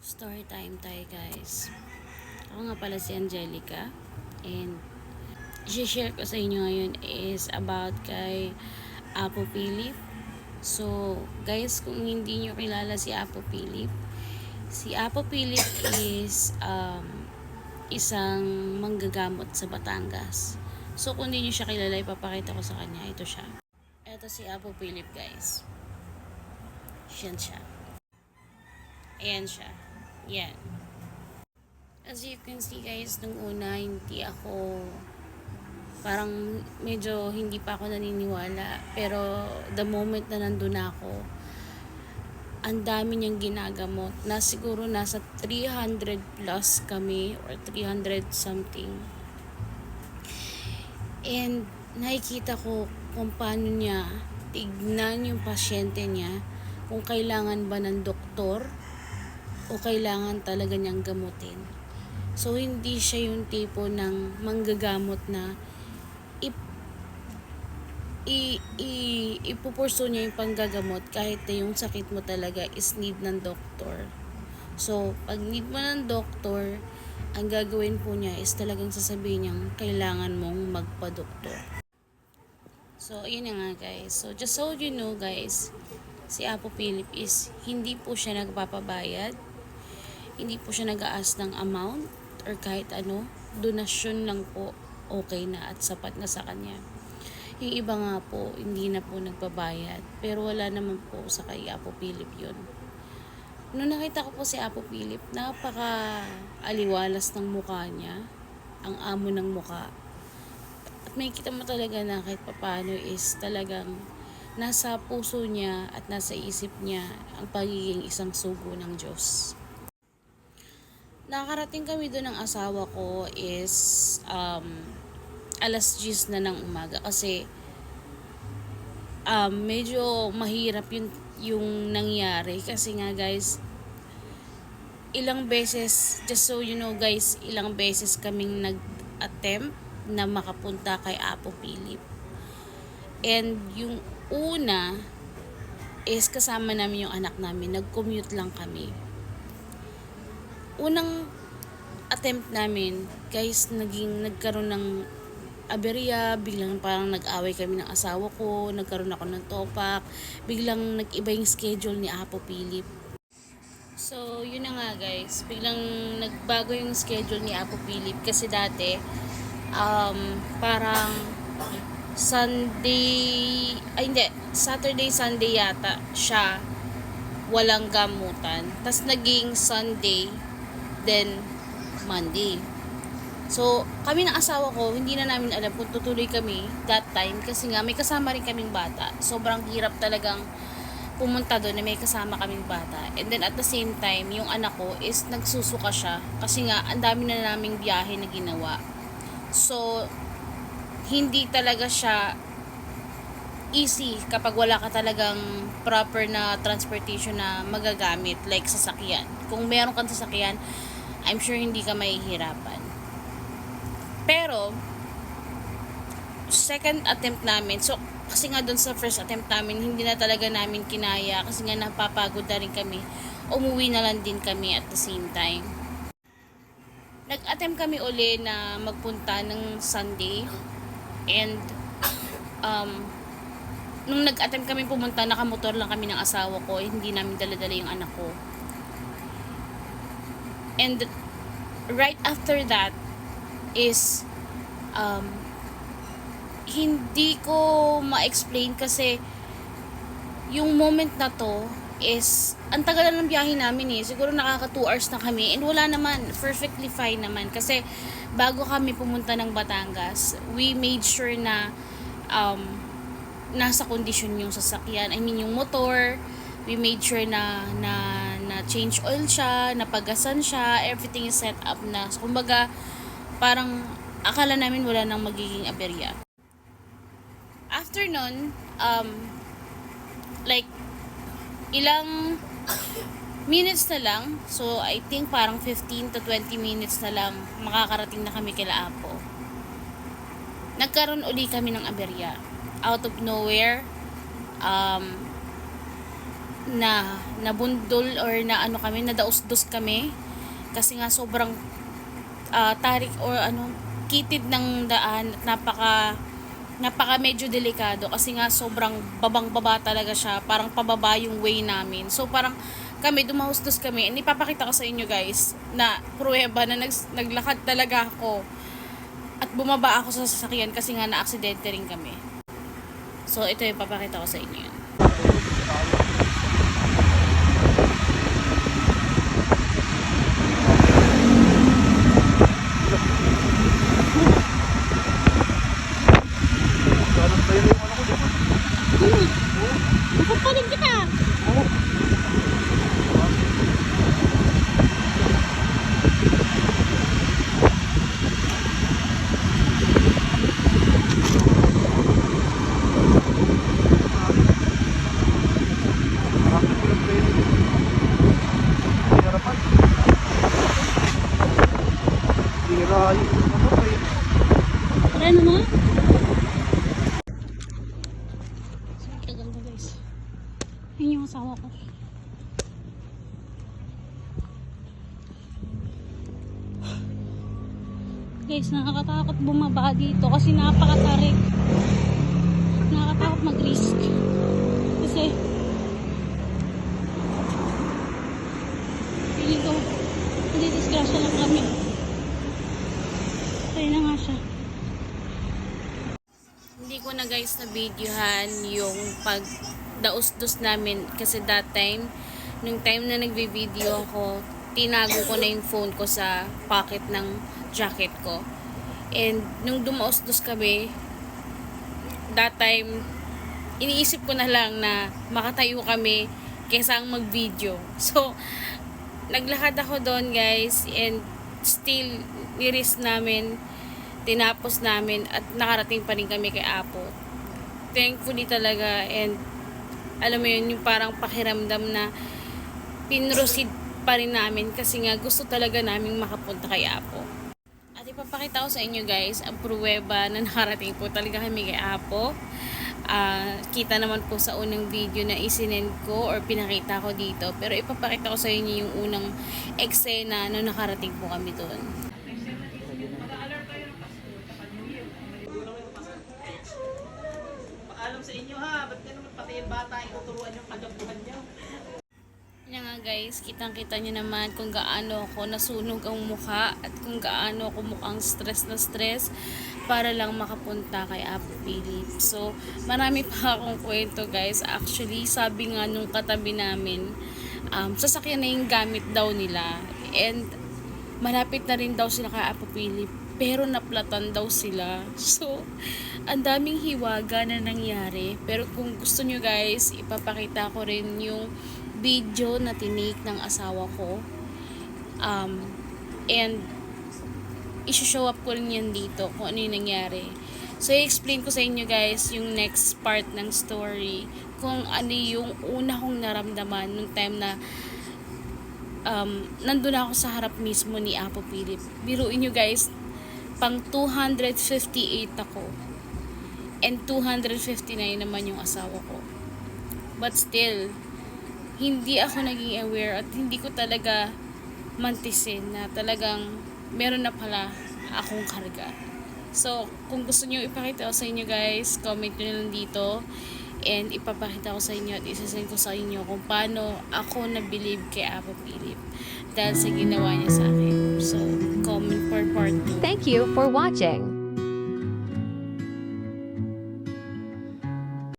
Story time tayo guys. Ako nga pala si Angelica and i-share ko sa inyo ngayon is about kay Apo Philip. So guys, kung hindi nyo kilala si Apo Philip, si Apo Philip is isang manggagamot sa Batangas. So kung hindi nyo siya kilala, ipapakita ko sa kanya. Ito siya. Ito si Apo Philip guys. Yan siya. Ayan siya. Yan. As you can see guys, nung una hindi ako parang medyo hindi pa ako naniniwala, pero the moment na nandun ako, ang dami niyang ginagamot na siguro nasa 300 plus kami or 300 something, and nakikita ko kung paano niya tignan yung pasyente niya, kung kailangan ba ng doktor o kailangan talaga niyang gamutin. So, hindi siya yung tipo ng manggagamot na ipupurso niya yung panggagamot kahit na yung sakit mo talaga is need ng doktor. So, pag need mo ng doktor, ang gagawin po niya is talagang sasabihin niyang kailangan mong magpa-doktor. So, yun na nga guys. So, just so you know guys, si Apo Philip is hindi po siya nagpapabayad, hindi po siya nag-aas ng amount or kahit ano, donasyon lang po okay na at sapat na sa kanya. Yung iba nga po, hindi na po nagbabayad, pero wala naman po sa kay Apo Philip yun. Nung nakita ko po si Apo Philip, napaka aliwalas ng mukha niya, ang amo ng mukha. At may kita mo talaga na kahit papano is talagang nasa puso niya at nasa isip niya ang pagiging isang sugo ng Diyos. Nakarating kami doon ng asawa ko is alas 10 na ng umaga kasi medyo mahirap yung nangyari kasi nga guys, ilang beses, just so you know guys, ilang beses kaming nag-attempt na makapunta kay Apo Philip. And yung una is kasama namin yung anak namin, nag-commute lang kami. Unang attempt namin guys, nagkaroon ng aberya, biglang parang nag-away kami ng asawa ko, nagkaroon ako ng topak, biglang nag-iba yung schedule ni Apo Philip. So, yun na nga guys, biglang nagbago yung schedule ni Apo Philip kasi dati, parang Sunday, ay hindi, Saturday, Sunday yata siya walang gamutan. Tas naging Sunday, then Monday. So, kami ng asawa ko, hindi na namin alam kung tutuloy kami that time kasi nga may kasama rin kaming bata. Sobrang hirap talagang pumunta doon na may kasama kaming bata. And then at the same time, yung anak ko is nagsusuka siya kasi nga ang dami na naming biyahe na ginawa. So, hindi talaga siya easy kapag wala ka talagang proper na transportation na magagamit like sasakyan. Kung meron kang sasakyan, I'm sure hindi ka mahihirapan. Pero, second attempt namin, so, kasi nga dun sa first attempt namin, hindi na talaga namin kinaya kasi nga napapagod na rin kami. Umuwi na lang din kami at the same time. Nag-attempt kami uli na magpunta ng Sunday and nung nag-attempt kami pumunta, nakamotor lang kami ng asawa ko, hindi namin dala-dala yung anak ko. And right after that is hindi ko ma-explain kasi yung moment na to is ang tagal na ng biyahe namin eh. Siguro nakaka 2 hours na kami and wala naman, perfectly fine naman kasi bago kami pumunta ng Batangas, we made sure na nasa kondisyon yung sasakyan, I mean yung motor. We made sure na change oil siya, napagasan siya, everything is set up na. So, kumbaga, parang akala namin wala nang magiging aberya. After nun, like, ilang minutes na lang, so I think parang 15 to 20 minutes na lang, makakarating na kami kila Apo. Nagkaroon uli kami ng aberya. Out of nowhere, na nabundol or na ano kami, nadaos-dos kami kasi nga sobrang tarik or kitid ng daan at napaka medyo delikado kasi nga sobrang babang-baba talaga siya, parang pababa yung way namin. So parang kami dumahustos kami, and ipapakita ko sa inyo guys na pruweba na naglakad talaga ako at bumaba ako sa sasakyan kasi nga na-aksidente rin kami. So ito yung papakita ko sa inyo. Paparin kita. Ano mo? Kaganda guys. Yun yung asawa ko. Guys, nakakatakot bumaba dito kasi napakatarik. Nakakatakot mag-risk. Kasi feeling ko hindi disgrasya lang kami. Kaya na nga siya. Hindi ko na guys na videohan yung pagdaos-dos namin kasi that time, nung time na nagbe-video ako, tinago ko na yung phone ko sa pocket ng jacket ko. And nung dumaos-dos kami, that time, iniisip ko na lang na makatayo kami kaysa ang mag-video. So, naglakad ako doon guys, and still niris namin, tinapos namin at nakarating pa rin kami kay Apo. Thankfully talaga, and alam mo yun, yung parang pakiramdam na pinroceed pa rin namin kasi nga gusto talaga naming makapunta kay Apo. At ipapakita ko sa inyo guys ang pruweba na nakarating po talaga kami kay Apo. Kita naman po sa unang video na isinend ko or pinakita ko dito, pero ipapakita ko sa inyo yung unang eksena na nakarating po kami doon. Paalam sa inyo ha, ba't ka naman pati yung bata ang tuturuan yung kagabuhan nyo? Yan nga guys, kitang-kita nyo naman kung gaano ako nasunog ang mukha at kung gaano ako mukhang stress na stress para lang makapunta kay Apo Philip. So, marami pa akong kwento guys. Actually, sabi nga nung katabi namin, sasakyan na yung gamit daw nila. And, malapit na rin daw sila kay Apo Philip. Pero naplatan daw sila. So, ang daming hiwaga na nangyari. Pero kung gusto nyo guys, ipapakita ko rin yung video na tinake ng asawa ko. And i-show up ko rin yan dito kung ano yung nangyari. So, i-explain ko sa inyo guys yung next part ng story. Kung ano yung una kong naramdaman nung time na nandun ako sa harap mismo ni Apo Philip. Biruin nyo guys, pang 258 ako. And 259 naman yung asawa ko. But still, hindi ako naging aware at hindi ko talaga mantisin na talagang meron na pala akong karga. So, kung gusto nyo ipakita ko sa inyo guys, comment nyo na lang dito. And ipapakita ko sa inyo at isasend ko sa inyo kung paano ako na-believe kay Apo Philip dahil sa ginawa niya sa akin. So, comment for part 2. Thank you for watching.